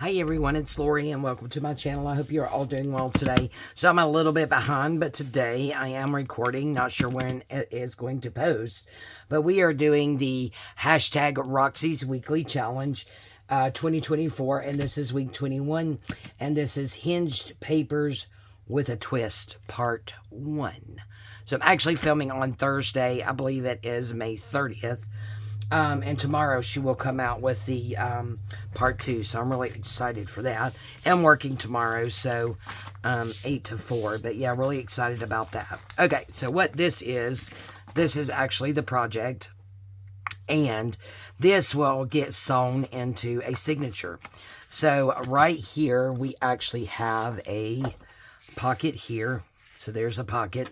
Hi everyone, it's Lori and welcome to my channel. I hope you're all doing well today. So I'm a little bit behind, but today I am recording. Not sure when it is going to post, but we are doing the hashtag Roxy's Weekly Challenge 2024, and this is week 21, and this is Hinged Papers with a Twist, part 1. So I'm actually filming on Thursday. I believe it is May 30th. And tomorrow she will come out with the part 2, so I'm really excited for that. I'm working tomorrow, so 8 to 4, but yeah, really excited about that. Okay, so what this is actually the project, and this will get sewn into a signature. So right here, we actually have a pocket here. So there's a pocket.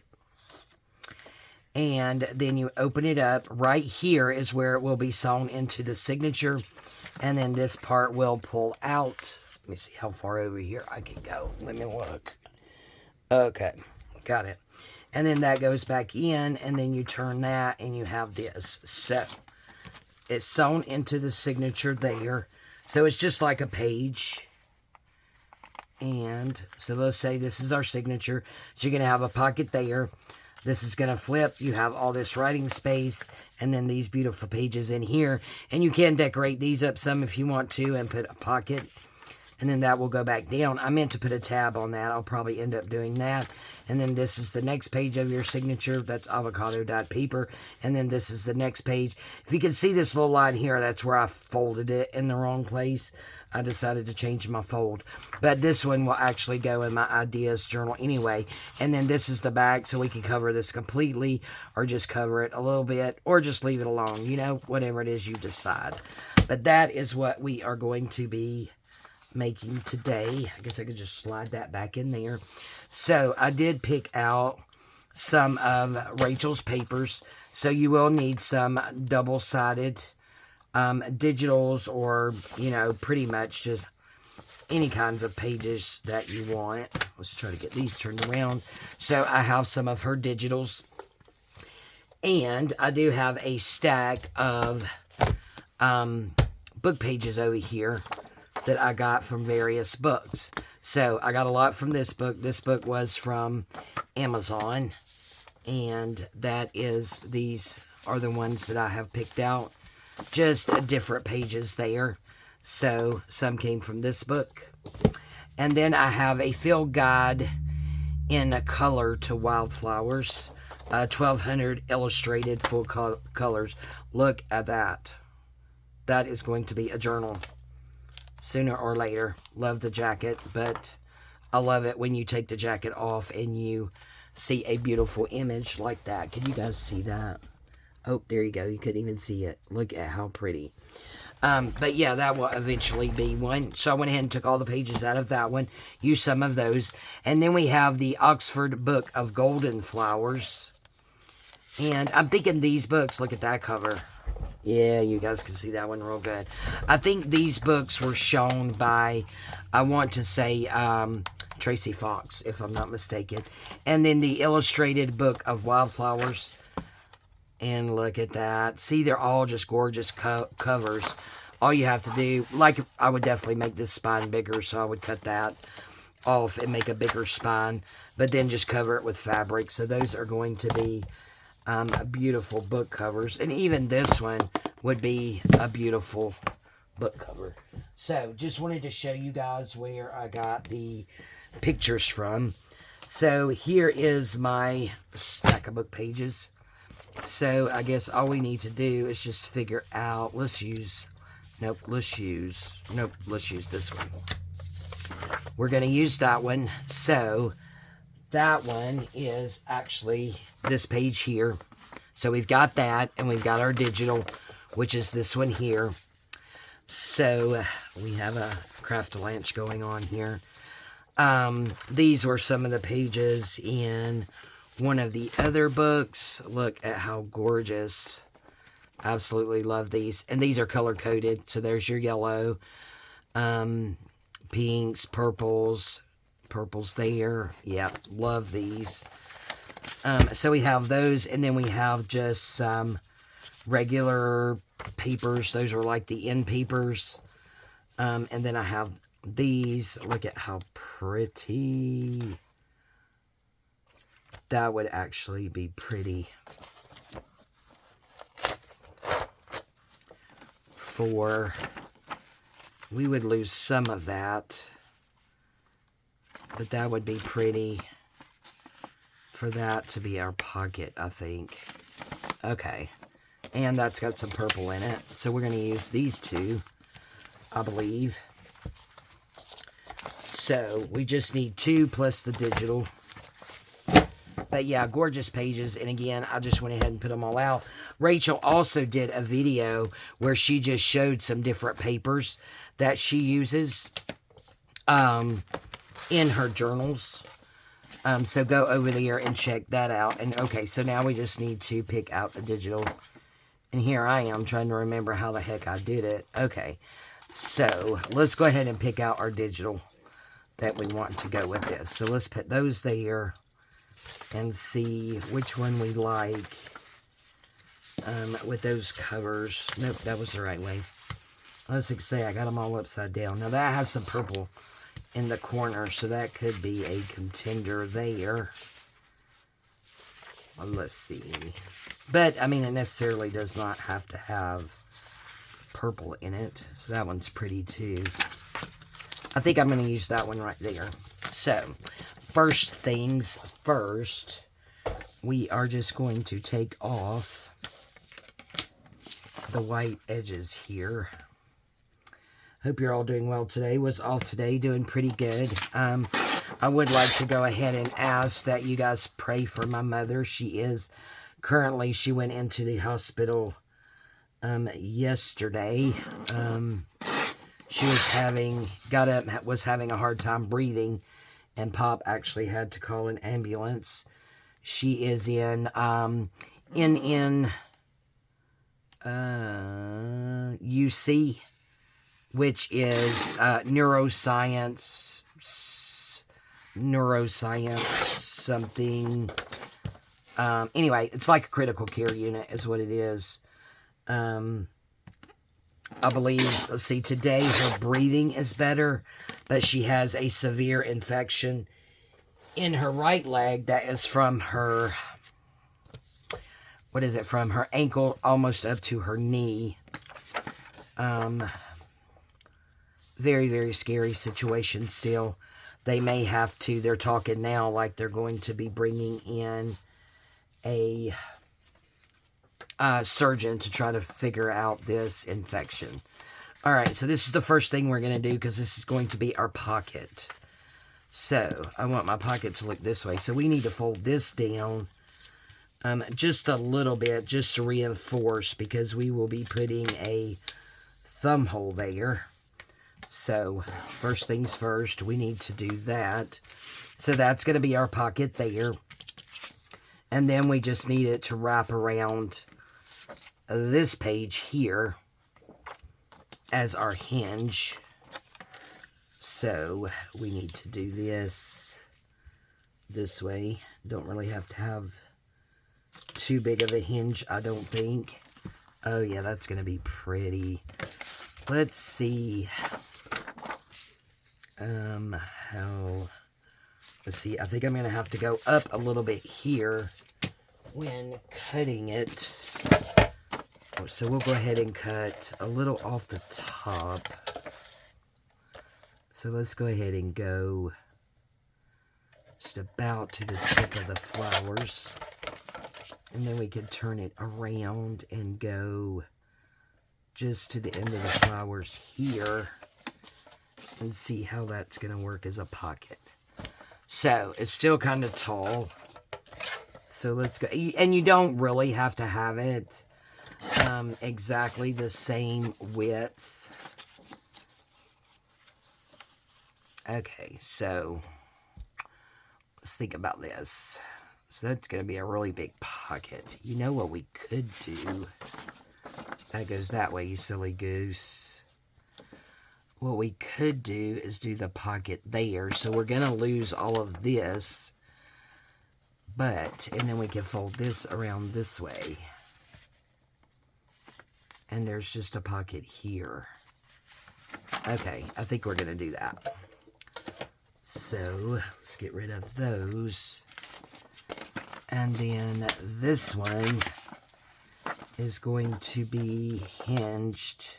And then you open it up. Right here is where it will be sewn into the signature. And then this part will pull out. Let me see how far over here I can go. Let me look. Okay, got it. And then that goes back in, and then you turn that, and you have this. So it's sewn into the signature there. So it's just like a page. And so let's say this is our signature. So you're going to have a pocket there. This is going to flip. You have all this writing space and then these beautiful pages in here. And you can decorate these up some if you want to and put a pocket. And then that will go back down. I meant to put a tab on that. I'll probably end up doing that. And then this is the next page of your signature. That's avocado dyed paper. And then this is the next page. If you can see this little line here, that's where I folded it in the wrong place. I decided to change my fold. But this one will actually go in my ideas journal anyway. And then this is the back, so we can cover this completely or just cover it a little bit or just leave it alone. You know, whatever it is you decide. But that is what we are going to be making today. I guess I could just slide that back in there. So I did pick out some of Rachel's papers. So you will need some double-sided digitals, or, you know, pretty much just any kinds of pages that you want. Let's try to get these turned around. So I have some of her digitals, and I do have a stack of book pages over here that I got from various books. So I got a lot from this book. This book was from Amazon, and that is, these are the ones that I have picked out. Just different pages there. So some came from this book. And then I have a field guide in a color to wildflowers. 1,200 illustrated full colors. Look at that. That is going to be a journal sooner or later. Love the jacket, but I love it when you take the jacket off and you see a beautiful image like that. Can you guys see that? Oh, there you go. You couldn't even see it. Look at how pretty. But yeah, that will eventually be one. So I went ahead and took all the pages out of that one. Used some of those. And then we have the Oxford Book of Golden Flowers. And I'm thinking these books, look at that cover. Yeah, you guys can see that one real good. I think these books were shown by, I want to say, Tracy Fox, if I'm not mistaken. And then the Illustrated Book of Wildflowers. And look at that. See, they're all just gorgeous covers. All you have to do, like, I would definitely make this spine bigger, so I would cut that off and make a bigger spine. But then just cover it with fabric. So those are going to be beautiful book covers. And even this one would be a beautiful book cover. So, just wanted to show you guys where I got the pictures from. So, here is my stack of book pages. So, I guess all we need to do is just figure out, let's use this one. We're going to use that one. So, that one is actually this page here. So, we've got that, and we've got our digital, which is this one here. So, we have a craft-a-lanch going on here. These were some of the pages in one of the other books. Look at how gorgeous. Absolutely love these. And these are color-coded. So there's your yellow, pinks, purples there. Yeah, love these. So we have those, and then we have just some regular papers. Those are like the end papers. And then I have these, look at how pretty. That would actually be pretty for, we would lose some of that, but that would be pretty for that to be our pocket, I think. Okay, and that's got some purple in it, so we're going to use these two, I believe. So we just need 2 plus the digital. But yeah, gorgeous pages. And again, I just went ahead and put them all out. Rachel also did a video where she just showed some different papers that she uses in her journals. So go over there and check that out. And okay, so now we just need to pick out the digital. And here I am trying to remember how the heck I did it. Okay, so let's go ahead and pick out our digital that we want to go with this. So let's put those there and see which one we like with those covers. Nope, that was the right way. Let's say I got them all upside down. Now that has some purple in the corner, so that could be a contender there. Well, let's see. But, I mean, it necessarily does not have to have purple in it. So that one's pretty too. I think I'm going to use that one right there. So, first things first, we are just going to take off the white edges here. Hope you're all doing well today. Was off today, doing pretty good. I would like to go ahead and ask that you guys pray for my mother. She went into the hospital yesterday. She was having a hard time breathing, and Pop actually had to call an ambulance. She is in UC, which is neuroscience something. Anyway, it's like a critical care unit is what it is. I believe, let's see, today her breathing is better, but she has a severe infection in her right leg that is from her, from her ankle almost up to her knee. Very, very scary situation still. They may have to, they're talking now like they're going to be bringing in a surgeon to try to figure out this infection. All right, so this is the first thing we're going to do because this is going to be our pocket. So I want my pocket to look this way. So we need to fold this down just a little bit just to reinforce, because we will be putting a thumb hole there. So first things first, we need to do that. So that's going to be our pocket there. And then we just need it to wrap around this page here as our hinge. So we need to do this way. Don't really have to have too big of a hinge, I don't think. Oh yeah, that's going to be pretty. Let's see. Let's see, I think I'm going to have to go up a little bit here when cutting it. So we'll go ahead and cut a little off the top. So let's go ahead and go just about to the tip of the flowers. And then we could turn it around and go just to the end of the flowers here. And see how that's going to work as a pocket. So it's still kind of tall. So let's go. And you don't really have to have it exactly the same width. Okay, so let's think about this. So that's going to be a really big pocket. You know what we could do? That goes that way, you silly goose. What we could do is do the pocket there. So we're going to lose all of this. And then we can fold this around this way. And there's just a pocket here. Okay, I think we're going to do that. So, let's get rid of those. And then this one is going to be hinged.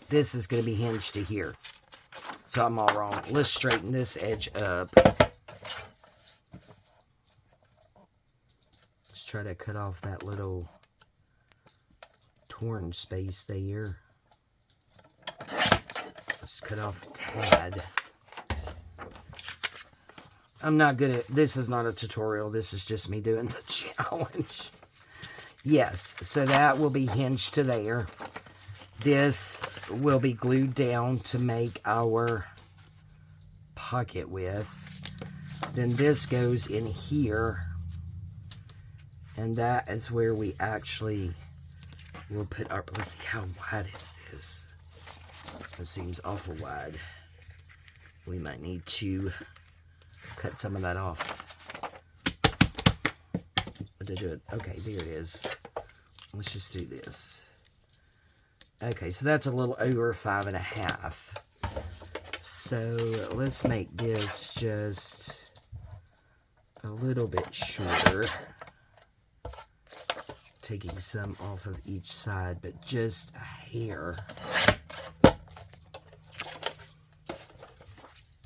This is going to be hinged to here. So I'm all wrong. Let's straighten this edge up. Let's try to cut off that little torn space there. Let's cut off a tad. I'm not good at, this is not a tutorial. This is just me doing the challenge. Yes, so that will be hinged to there. This will be glued down to make our pocket with. Then this goes in here. And that is where we actually will put our, let's see, how wide is this? It seems awful wide. We might need to cut some of that off. Okay, there it is. Let's just do this. Okay, so that's a little over 5.5. So let's make this just a little bit shorter. Taking some off of each side, but just a hair.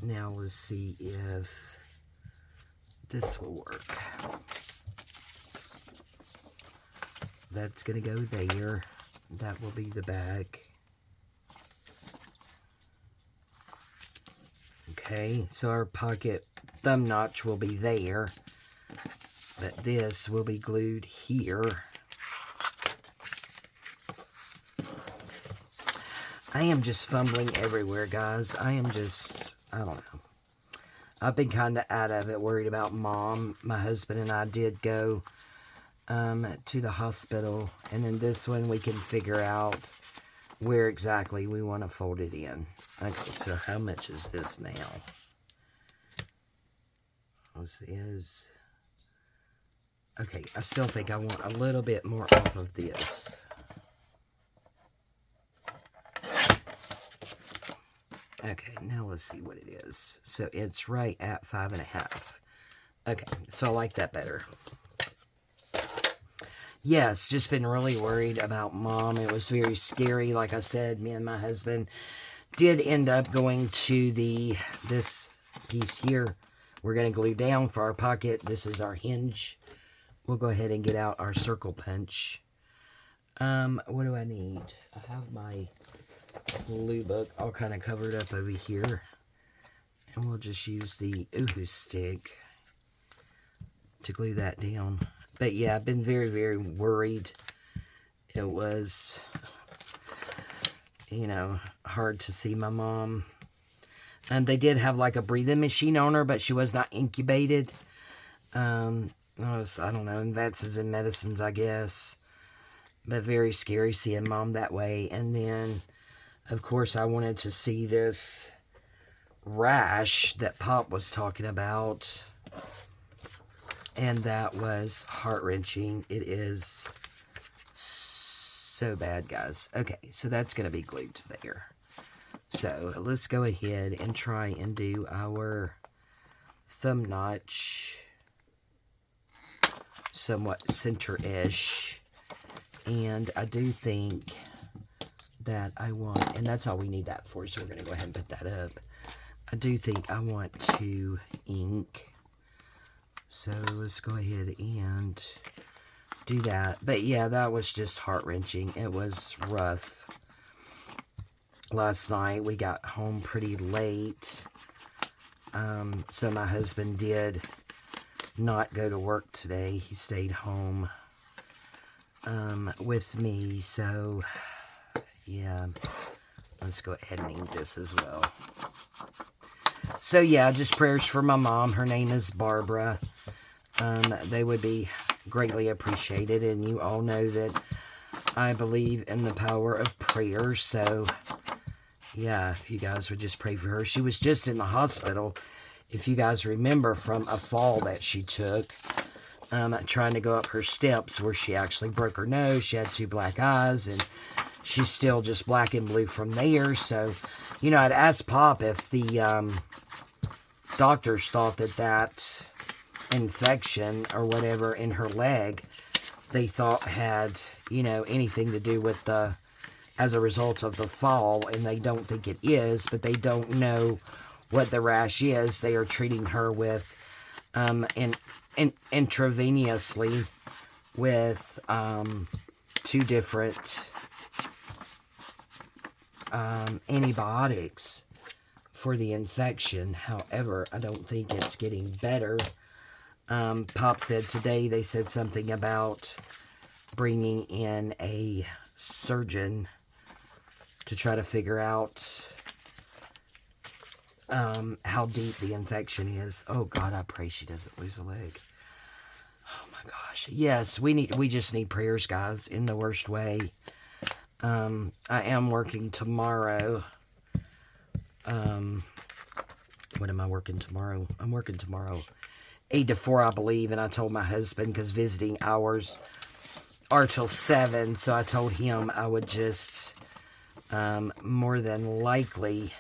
Now let's see if this will work. That's going to go there. That will be the back. Okay, so our pocket thumb notch will be there. But this will be glued here. I am just fumbling everywhere, guys. I don't know. I've been kind of out of it, worried about Mom. My husband and I did go to the hospital, and then this one we can figure out where exactly we want to fold it in. Okay, so how much is this now? This is, okay, I still think I want a little bit more off of this. Okay, now let's see what it is. So it's right at 5.5. Okay, so I like that better. Yes, just been really worried about Mom. It was very scary. Like I said, me and my husband did end up going to this piece here. We're going to glue down for our pocket. This is our hinge. We'll go ahead and get out our circle punch. What do I need? I have my glue book all kind of covered up over here. And we'll just use the Uhu stick to glue that down. But yeah, I've been very, very worried. It was, you know, hard to see my Mom. And they did have like a breathing machine on her, but she was not incubated. I don't know, advances in medicines, I guess. But very scary seeing Mom that way. And then, of course, I wanted to see this rash that Pop was talking about. And that was heart-wrenching. It is so bad, guys. Okay, so that's going to be glued to there. So let's go ahead and try and do our thumb notch somewhat center-ish. And I do think that I want, and that's all we need that for, so we're going to go ahead and put that up. I do think I want to ink. So let's go ahead and do that. But yeah, that was just heart-wrenching. It was rough. Last night we got home pretty late. So my husband did not go to work today. He stayed home with me. So yeah, let's go ahead and ink this as well. So yeah, just prayers for my mom. Her name is Barbara. They would be greatly appreciated. And you all know that I believe in the power of prayer. So yeah, if you guys would just pray for her. She was just in the hospital. if you guys remember, from a fall that she took, trying to go up her steps where she actually broke her nose. She had 2 black eyes, and she's still just black and blue from there. So, you know, I'd asked Pop if the doctors thought that infection or whatever in her leg, they thought had, you know, anything to do with as a result of the fall, and they don't think it is, but they don't know what the rash is. They are treating her with intravenously with 2 different antibiotics for the infection. However, I don't think it's getting better. Pop said today they said something about bringing in a surgeon to try to figure out how deep the infection is. Oh God, I pray she doesn't lose a leg. Oh my gosh. Yes, we just need prayers, guys, in the worst way. I am working tomorrow. When am I working tomorrow? I'm working tomorrow 8 to 4, I believe, and I told my husband, because visiting hours are till 7, so I told him I would just more than likely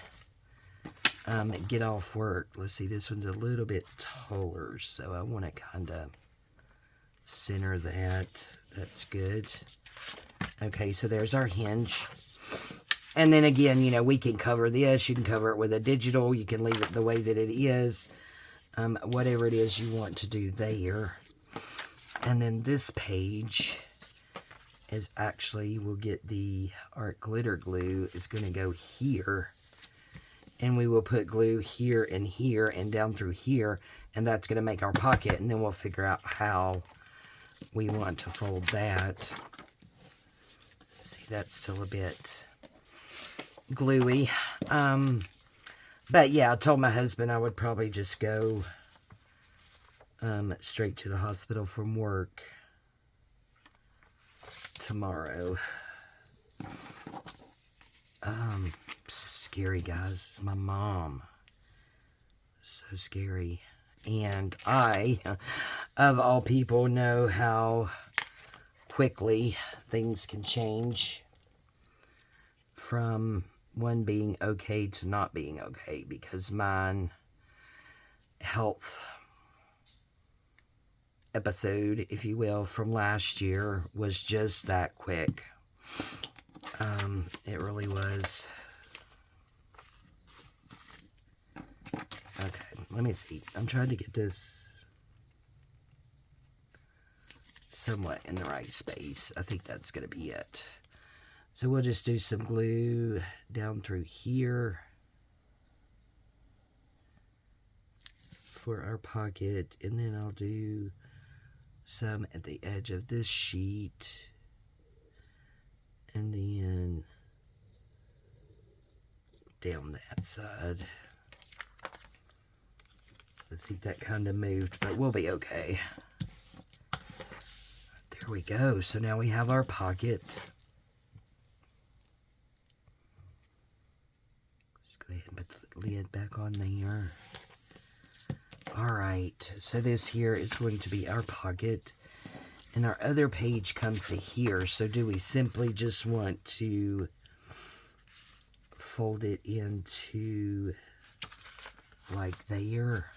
get off work. Let's see, this one's a little bit taller, so I want to kind of center that. That's good. Okay, so there's our hinge. And then again, you know, we can cover this. You can cover it with a digital. You can leave it the way that it is. Whatever it is you want to do there. And then this page is actually, we'll get the art glitter glue is going to go here. And we will put glue here and down through here. And that's going to make our pocket. And then we'll figure out how we want to fold that. See, that's still a bit gluey. But yeah, I told my husband I would probably just go straight to the hospital from work tomorrow. Scary, guys. It's my mom. So scary. And I, of all people, know how quickly things can change from one being okay to not being okay, because mine health episode, if you will, from last year was just that quick. It really was. Okay, let me see. I'm trying to get this somewhat in the right space. I think that's going to be it. So we'll just do some glue down through here for our pocket. And then I'll do some at the edge of this sheet. And then down that side. I think that kind of moved, but we'll be okay. There we go. So now we have our pocket. Go ahead and put the lid back on there. Alright, so this here is going to be our pocket. And our other page comes to here. So do we simply just want to fold it into like there?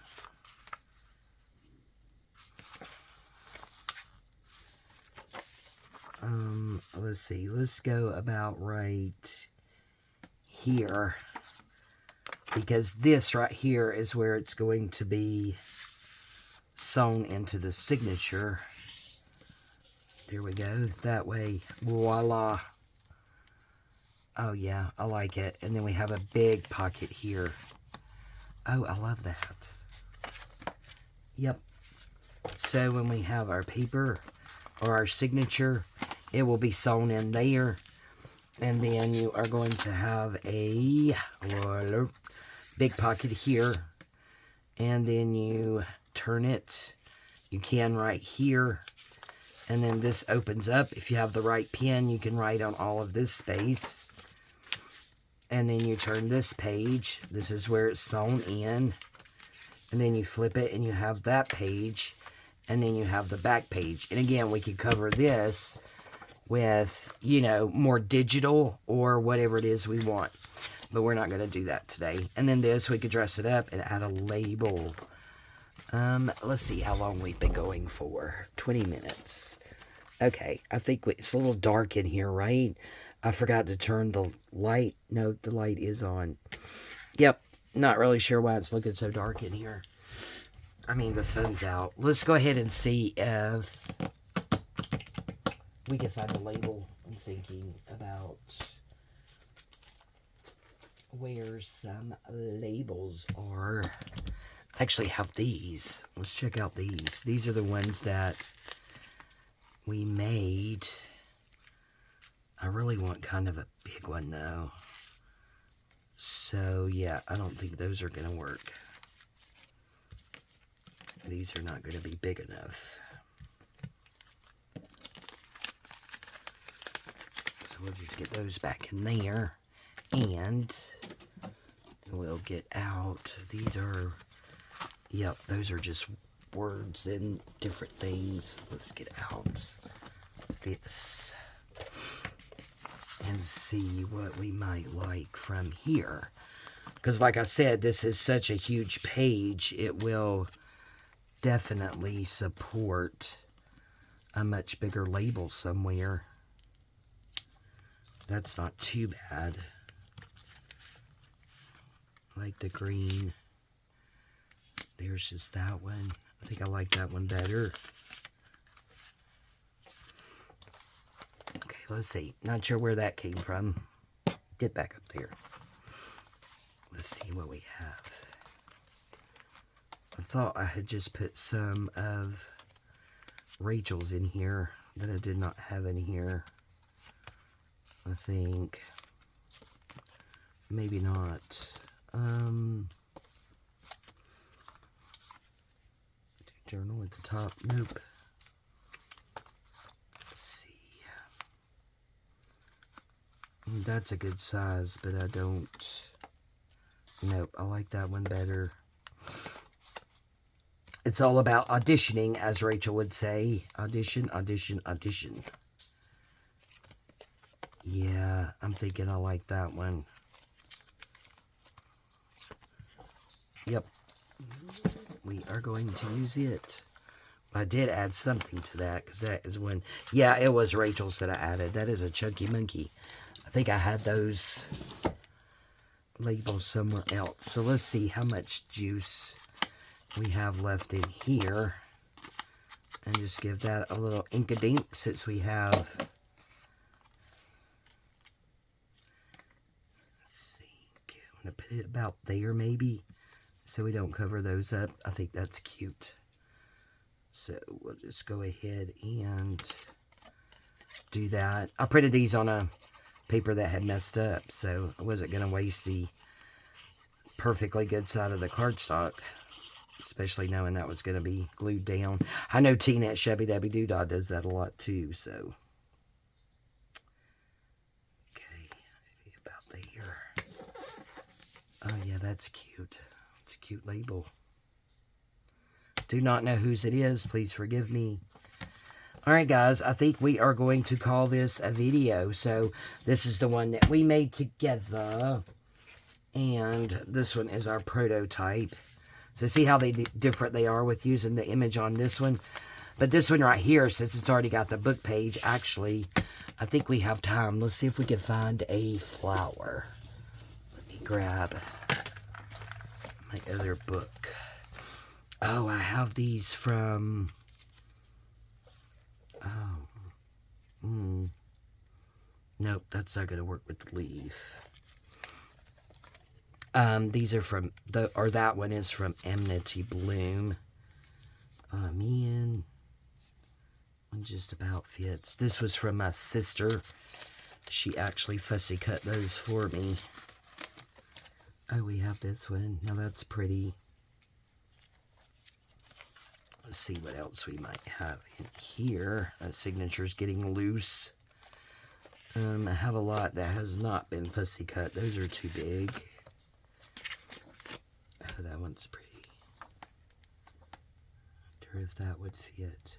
Let's see. Let's go about right here. Because this right here is where it's going to be sewn into the signature. There we go. That way. Voila. Oh, yeah. I like it. And then we have a big pocket here. Oh, I love that. Yep. So when we have our paper or our signature, it will be sewn in there. And then you are going to have a big pocket here. And then you turn it. You can right here. And then this opens up. If you have the right pen, you can write on all of this space. And then you turn this page. This is where it's sewn in. And then you flip it and you have that page. And then you have the back page. And again, we could cover this with, you know, more digital or whatever it is we want. But we're not going to do that today. And then this, we could dress it up and add a label. Let's see how long we've been going for. 20 minutes. Okay, I think it's a little dark in here, right? I forgot to turn the light. No, the light is on. Yep, not really sure why it's looking so dark in here. I mean, the sun's out. Let's go ahead and see if we can find a label. I'm thinking about where some labels are. I actually have these. Let's check out these. These are the ones that we made. I really want kind of a big one, though. So, yeah, I don't think those are going to work. These are not going to be big enough. So we'll just get those back in there. And we'll get out. These are, yep, those are just words and different things. Let's get out this and see what we might like from here. Because like I said, this is such a huge page. It will definitely support a much bigger label somewhere. That's not too bad. I like the green. There's just that one. I think I like that one better. Okay, let's see. Not sure where that came from. Get back up there. Let's see what we have. I thought I had just put some of Rachel's in here that I did not have in here. I think. Maybe not. Journal at the top. Nope. Let's see. That's a good size, but I don't. Nope, I like that one better. It's all about auditioning, as Rachel would say. Audition, audition, audition. Yeah, I'm thinking I like that one. Yep. We are going to use it. I did add something to that, because that is when... Yeah, it was Rachel's that I added. That is a chunky monkey. I think I had those labels somewhere else. So let's see how much juice we have left in here. And just give that a little ink-a-dink, since we have... I think I'm going to put it about there, maybe. So we don't cover those up. I think that's cute. So we'll just go ahead and do that. I printed these on a paper that had messed up, so I wasn't going to waste the perfectly good side of the cardstock, especially knowing that was going to be glued down. I know Tina at Shabby Dabby Doodah does that a lot too, so. Okay, maybe about there. Oh yeah, that's cute. It's a cute label. Do not know whose it is. Please forgive me. Alright guys, I think we are going to call this a video. So this is the one that we made together. And this one is our prototype. So see how different they are with using the image on this one. But this one right here, since it's already got the book page, actually, I think we have time. Let's see if we can find a flower. Let me grab my other book. Oh, I have these from... Oh. Nope, that's not going to work with the leaf. These are from... that one is from Enmity Bloom. Oh, man. One just about fits. This was from my sister. She actually fussy cut those for me. Oh, we have this one. Now that's pretty. Let's see what else we might have in here. That signature's getting loose. I have a lot that has not been fussy cut. Those are too big. Oh, that one's pretty. wonder if that would fit.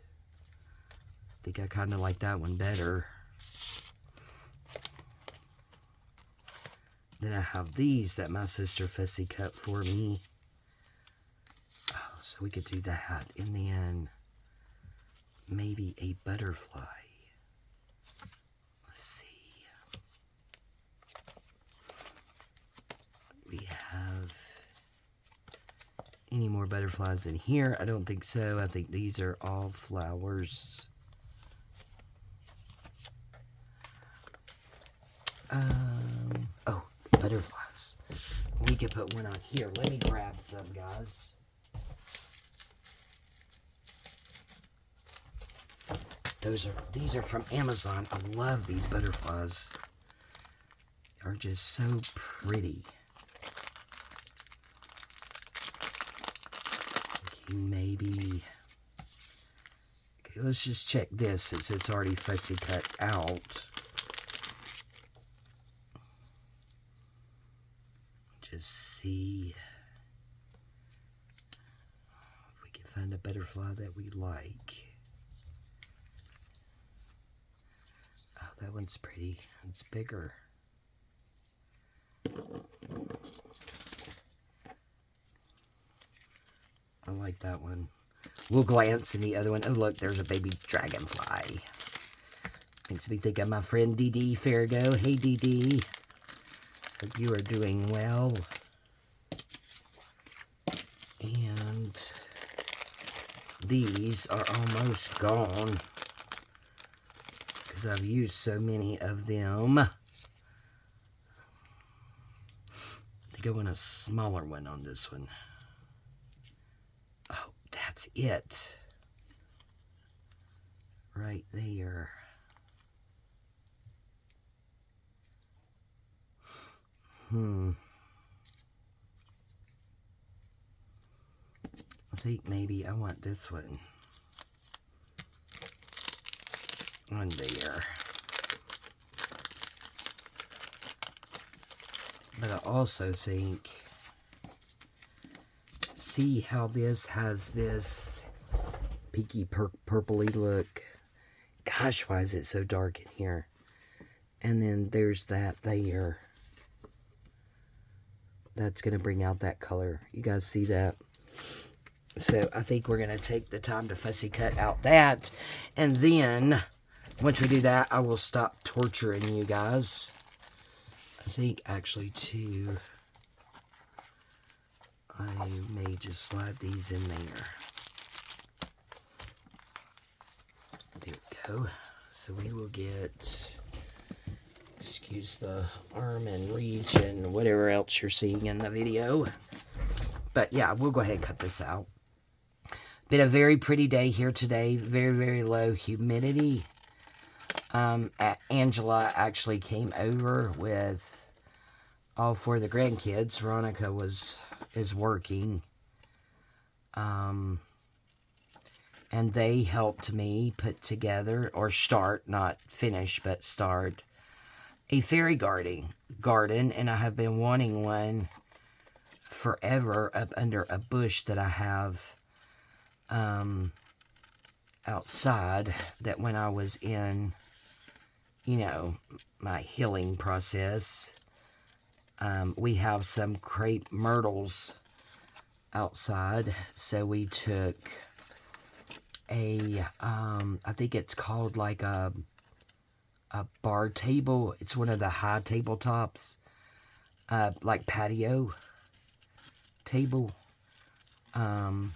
I think I kind of like that one better. Then I have these that my sister fussy cut for me. Oh, so we could do that. And then maybe a butterfly. Let's see. We have any more butterflies in here? I don't think so. I think these are all flowers. Oh, butterflies. We could put one on here. Let me grab some, guys. These are from Amazon. I love these butterflies. They are just so pretty. Okay, maybe. Okay, let's just check this since it's already fussy cut out. Just see if we can find a butterfly that we like. Oh, that one's pretty. It's bigger. I like that one. We'll glance in the other one. Oh, look, there's a baby dragonfly. Makes me think of my friend Dee Dee Farrago. Hey, Dee Dee. Hope you are doing well. And these are almost gone because I've used so many of them. I think I want a smaller one on this one. Oh, that's it. Right there. I think maybe I want this one on there. But I also think, see how this has this peaky purpley look. Gosh, why is it so dark in here? And then there's that there. That's going to bring out that color. You guys see that? So I think we're going to take the time to fussy cut out that. And then, once we do that, I will stop torturing you guys. I think, actually, too, I may just slide these in there. There we go. So we will get... Excuse the arm and reach and whatever else you're seeing in the video. But yeah, we'll go ahead and cut this out. Been a very pretty day here today. Very, very low humidity. Angela actually came over with all four of the grandkids. Veronica is working. And they helped me put together, or start, not finish, but start a fairy garden, and I have been wanting one forever up under a bush that I have outside, that when I was in, you know, my healing process, we have some crepe myrtles outside, so we took a, I think it's called like a bar table. It's one of the high tabletops, like patio table, and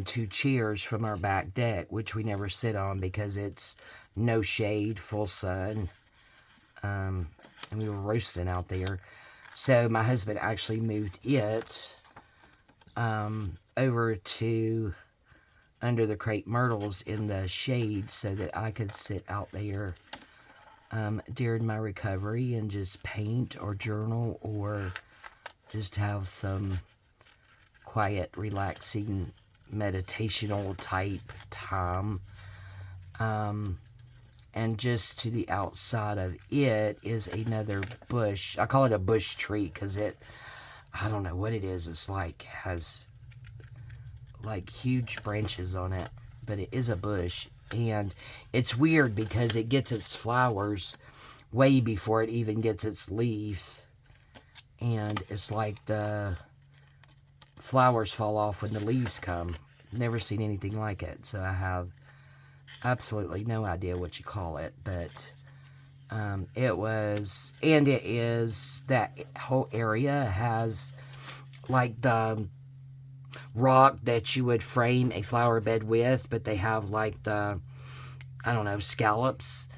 two chairs from our back deck, which we never sit on because it's no shade, full sun, and we were roasting out there. So my husband actually moved it over to under the crepe myrtles in the shade so that I could sit out there during my recovery and just paint or journal or just have some quiet, relaxing, meditational type time. And just to the outside of it is another bush. I call it a bush tree because it, I don't know what it is. It's like, has like huge branches on it, but it is a bush. And it's weird because it gets its flowers way before it even gets its leaves. And it's like the flowers fall off when the leaves come. Never seen anything like it. So I have absolutely no idea what you call it. But it was, and it is, that whole area has like the rock that you would frame a flower bed with, but they have like the, I don't know, scallops.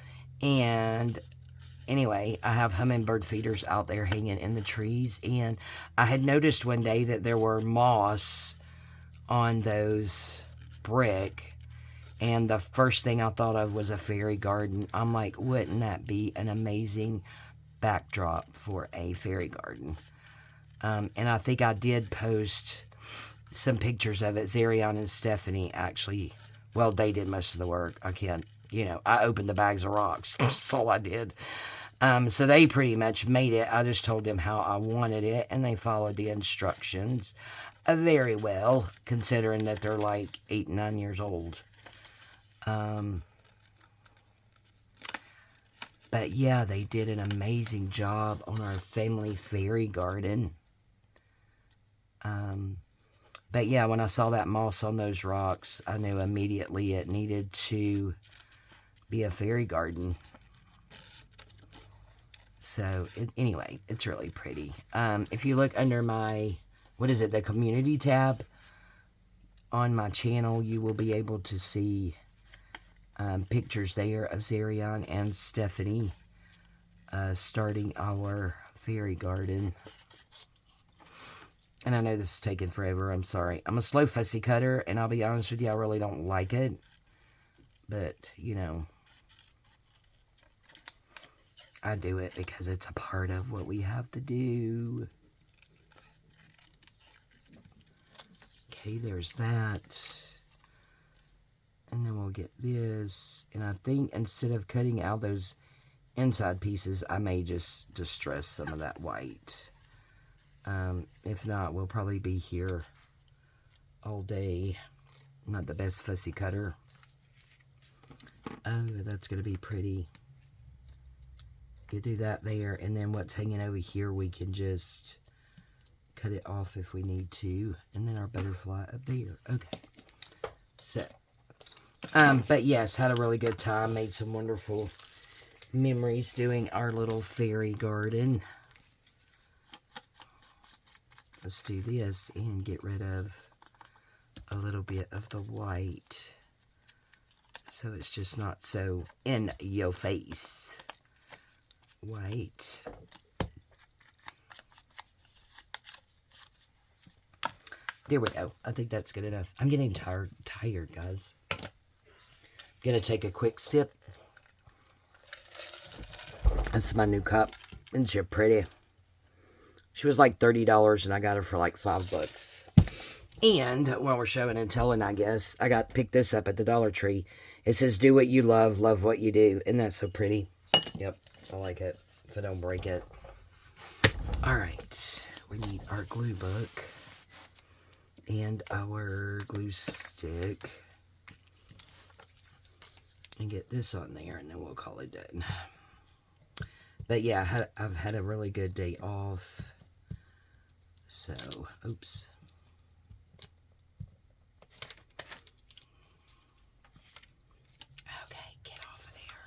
And anyway, I have hummingbird feeders out there hanging in the trees, and I had noticed one day that there were moss on those brick, and the first thing I thought of was a fairy garden. I'm like, wouldn't that be an amazing backdrop for a fairy garden? And I think I did post some pictures of it. Zarian and Stephanie actually, well, they did most of the work. I can't, I opened the bags of rocks. That's all I did. So they pretty much made it. I just told them how I wanted it, and they followed the instructions very well, considering that they're like 8 and 9 years old. But yeah, they did an amazing job on our family fairy garden. But yeah, when I saw that moss on those rocks, I knew immediately it needed to be a fairy garden. So, anyway, it's really pretty. If you look under my, the community tab on my channel, you will be able to see pictures there of Zarian and Stephanie starting our fairy garden. And I know this is taking forever. I'm sorry. I'm a slow fussy cutter, and I'll be honest with you, I really don't like it. But, I do it because it's a part of what we have to do. Okay, there's that. And then we'll get this. And I think instead of cutting out those inside pieces, I may just distress some of that white. If not, we'll probably be here all day. I'm not the best fussy cutter. Oh, that's going to be pretty. Could do that there, and then what's hanging over here, we can just cut it off if we need to. And then our butterfly up there. Okay. So, but yes, had a really good time. Made some wonderful memories doing our little fairy garden. Let's do this and get rid of a little bit of the white, so it's just not so in your face. White. There we go. I think that's good enough. I'm getting tired, guys. I'm gonna take a quick sip. That's my new cup. Isn't she pretty? She was like $30, and I got her for like $5. And while we're showing and telling, I guess, I picked this up at the Dollar Tree. It says, do what you love what you do. Isn't that so pretty? Yep, I like it, if I don't break it. Alright, we need our glue book and our glue stick. And get this on there, and then we'll call it done. But yeah, I've had a really good day off. So, oops. Okay, get off of there.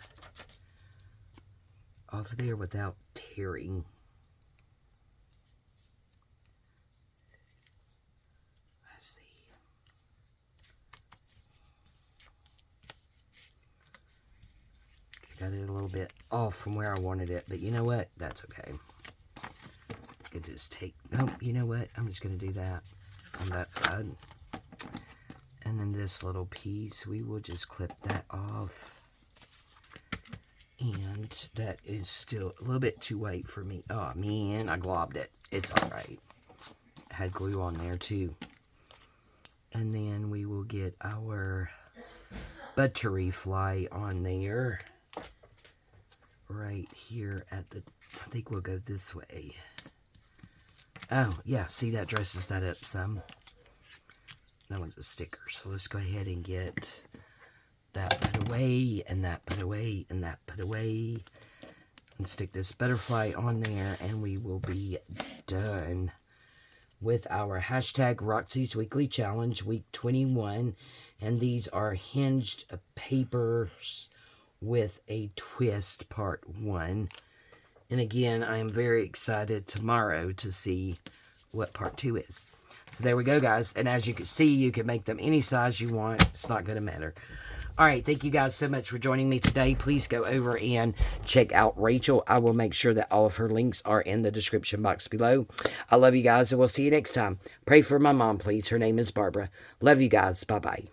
Off of there without tearing. Let's see. Got it a little bit off from where I wanted it, but you know what? That's okay. I could just take, no, you know what? I'm just going to do that on that side. And then this little piece, we will just clip that off. And that is still a little bit too white for me. Oh, man, I globbed it. It's alright. Had glue on there, too. And then we will get our butterfly on there. Right here at the, I think we'll go this way. Oh, yeah, see, that dresses that up some. That one's a sticker. So let's go ahead and get that put away, and that put away, and that put away. And stick this butterfly on there, and we will be done with our hashtag Roxy's Weekly Challenge, week 21. And these are hinged papers with a twist, part 1. And again, I am very excited tomorrow to see what part 2 is. So there we go, guys. And as you can see, you can make them any size you want. It's not going to matter. All right, thank you guys so much for joining me today. Please go over and check out Rachel. I will make sure that all of her links are in the description box below. I love you guys, and we'll see you next time. Pray for my mom, please. Her name is Barbara. Love you guys. Bye-bye.